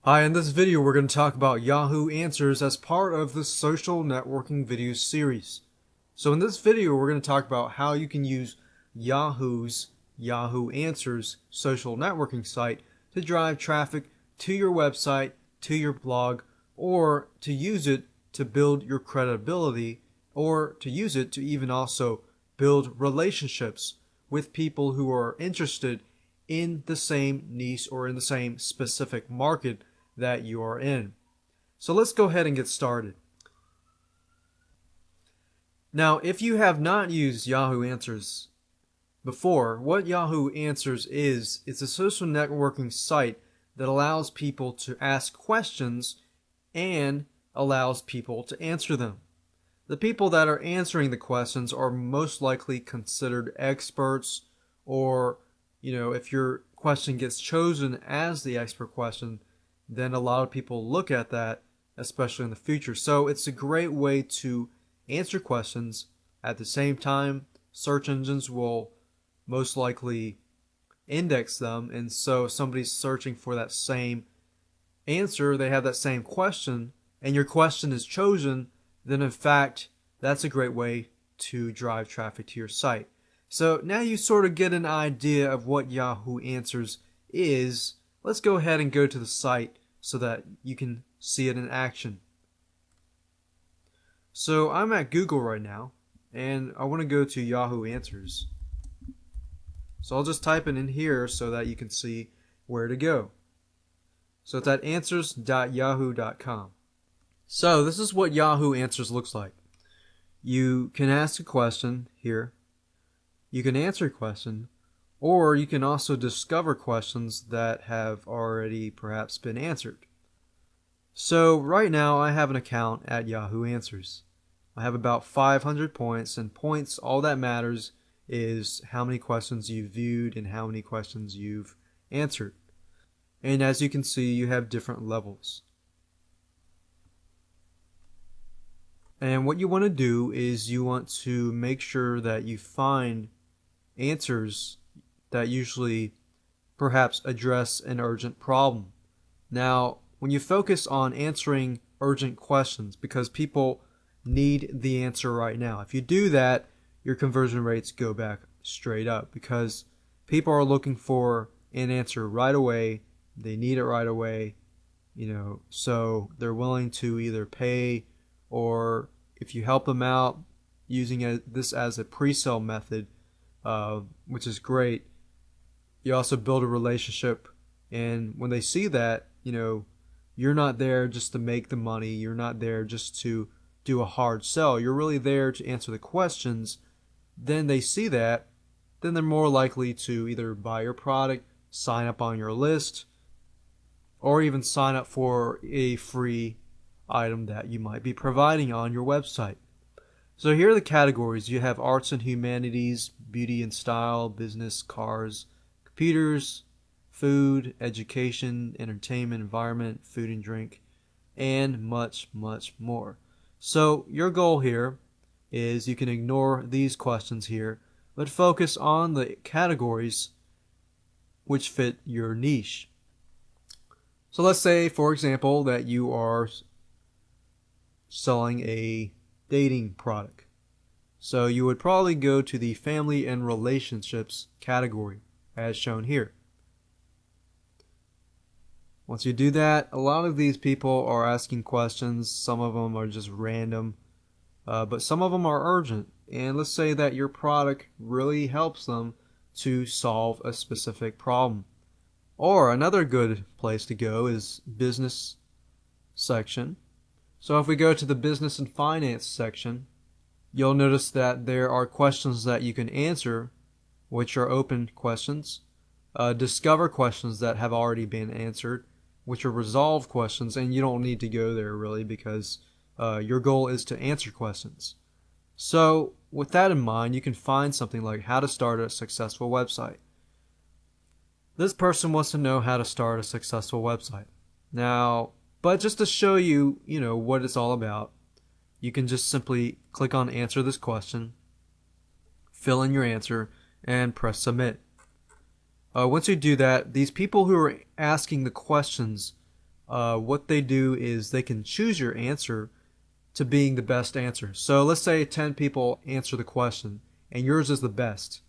Hi, in this video we're going to talk about Yahoo Answers as part of the social networking video series. So in this video we're going to talk about how you can use Yahoo's Yahoo Answers social networking site to drive traffic to your website, to your blog, or to use it to build your credibility, or to use it to even also build relationships with people who are interested in the same niche or in the same specific market that you are in. So let's go ahead and get started. Now, if you have not used Yahoo Answers before, what Yahoo Answers is, it's a social networking site that allows people to ask questions and allows people to answer them. The people that are answering the questions are most likely considered experts, or if your question gets chosen as the expert question, then a lot of people look at that, especially in the future. So it's a great way to answer questions. At the same time, search engines will most likely index them, and so if somebody's searching for that same answer, they have that same question, and your question is chosen, then in fact, that's a great way to drive traffic to your site. So now you sort of get an idea of what Yahoo Answers is. Let's go ahead and go to the site so that you can see it in action. So I'm at Google right now, and I want to go to Yahoo Answers. So I'll just type it in here so that you can see where to go. So it's at answers.yahoo.com. So this is what Yahoo Answers looks like. You can ask a question here. You can answer a question, or you can also discover questions that have already perhaps been answered. So right now I have an account at Yahoo Answers. I have about 500 points, and points, all that matters is how many questions you've viewed and how many questions you've answered. And as you can see, you have different levels. And what you want to do is you want to make sure that you find answers that usually perhaps address an urgent problem. Now, when you focus on answering urgent questions because people need the answer right now, if you do that, your conversion rates go back straight up because people are looking for an answer right away. They need it right away, so they're willing to either pay, or if you help them out using this as a pre-sale method, which is great. You also build a relationship, and when they see that, you're not there just to make the money. You're not there just to do a hard sell. You're really there to answer the questions. Then they see that, then they're more likely to either buy your product, sign up on your list, or even sign up for a free item that you might be providing on your website. So here are the categories. You have arts and humanities, beauty and style, business, cars, computers, food, education, entertainment, environment, food and drink, and much, much more. So your goal here is you can ignore these questions here, but focus on the categories which fit your niche. So let's say, for example, that you are selling a dating product. So you would probably go to the family and relationships category as shown here. Once you do that, a lot of these people are asking questions. Some of them are just random, but some of them are urgent. And let's say that your product really helps them to solve a specific problem. Or another good place to go is business section. So if we go to the business and finance section, you'll notice that there are questions that you can answer, which are open questions, discover questions that have already been answered, which are resolved questions, and you don't need to go there really because your goal is to answer questions. So with that in mind, you can find something like how to start a successful website. This person wants to know how to start a successful website. Now, but just to show you, what it's all about, you can just simply click on answer this question, fill in your answer, and press submit. Once you do that, these people who are asking the questions what they do is they can choose your answer to being the best answer. So let's say 10 people answer the question and yours is the best.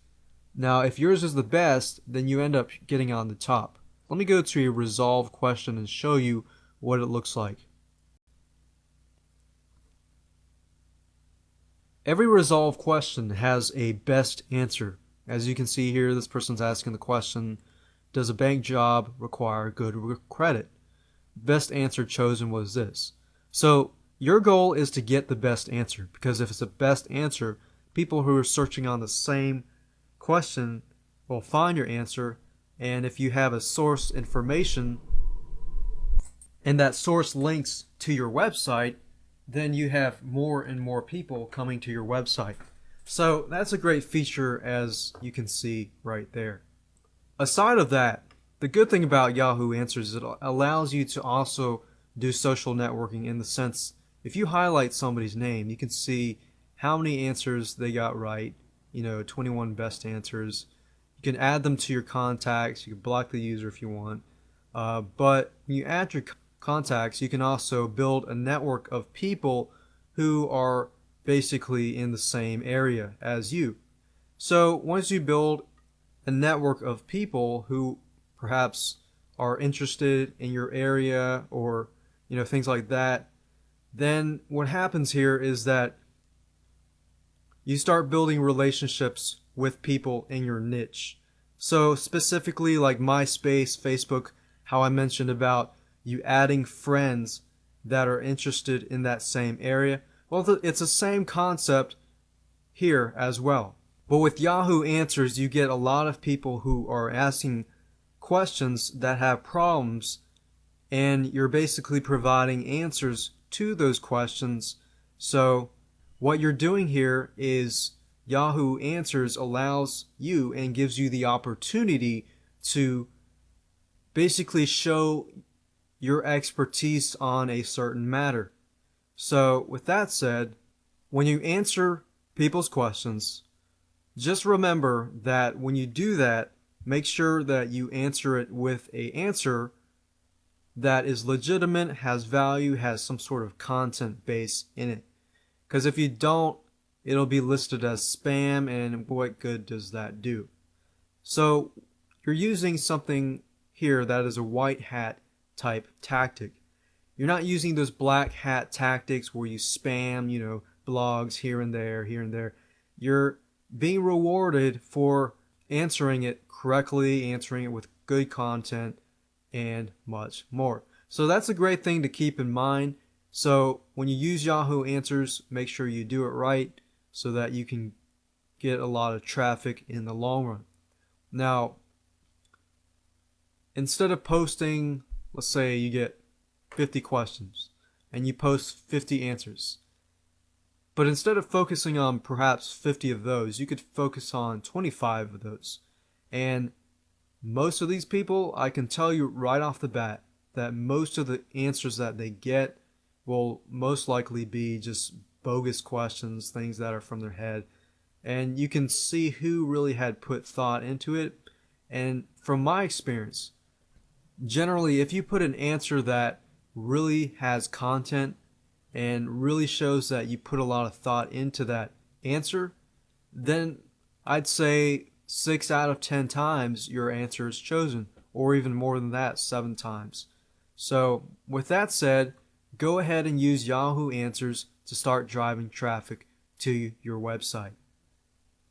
Now, if yours is the best, then you end up getting on the top. Let me go to a resolve question and show you what it looks like. Every resolve question has a best answer. As you can see here, this person's asking the question, does a bank job require good credit? Best answer chosen was this. So your goal is to get the best answer, because if it's the best answer, people who are searching on the same question will find your answer. And if you have a source information and that source links to your website, then you have more and more people coming to your website. So that's a great feature, as you can see right there. Aside of that, the good thing about Yahoo Answers is it allows you to also do social networking, in the sense, if you highlight somebody's name, you can see how many answers they got right, 21 best answers. You can add them to your contacts. You can block the user if you want. But when you add your contacts, you can also build a network of people who are basically in the same area as you. So once you build a network of people who perhaps are interested in your area, or things like that, then what happens here is that you start building relationships with people in your niche. So specifically, like MySpace, Facebook, how I mentioned about you adding friends that are interested in that same area. Well, it's the same concept here as well. But with Yahoo Answers, you get a lot of people who are asking questions that have problems, and you're basically providing answers to those questions. So what you're doing here is Yahoo Answers allows you and gives you the opportunity to basically show your expertise on a certain matter. So with that said, when you answer people's questions, just remember that when you do that, make sure that you answer it with an answer that is legitimate, has value, has some sort of content base in it. Because if you don't, it'll be listed as spam, and what good does that do? So you're using something here that is a white hat type tactic. You're not using those black hat tactics where you spam, blogs here and there, here and there. You're being rewarded for answering it correctly, answering it with good content, and much more. So that's a great thing to keep in mind. So when you use Yahoo Answers, make sure you do it right so that you can get a lot of traffic in the long run. Now, instead of posting, let's say you get 50 questions and you post 50 answers, but instead of focusing on perhaps 50 of those, you could focus on 25 of those. And most of these people, I can tell you right off the bat that most of the answers that they get will most likely be just bogus questions, things that are from their head. And you can see who really had put thought into it. And from my experience, generally, if you put an answer that really has content and really shows that you put a lot of thought into that answer, then I'd say 6 out of 10 times your answer is chosen, or even more than that, 7 times. So with that said, go ahead and use Yahoo Answers to start driving traffic to your website.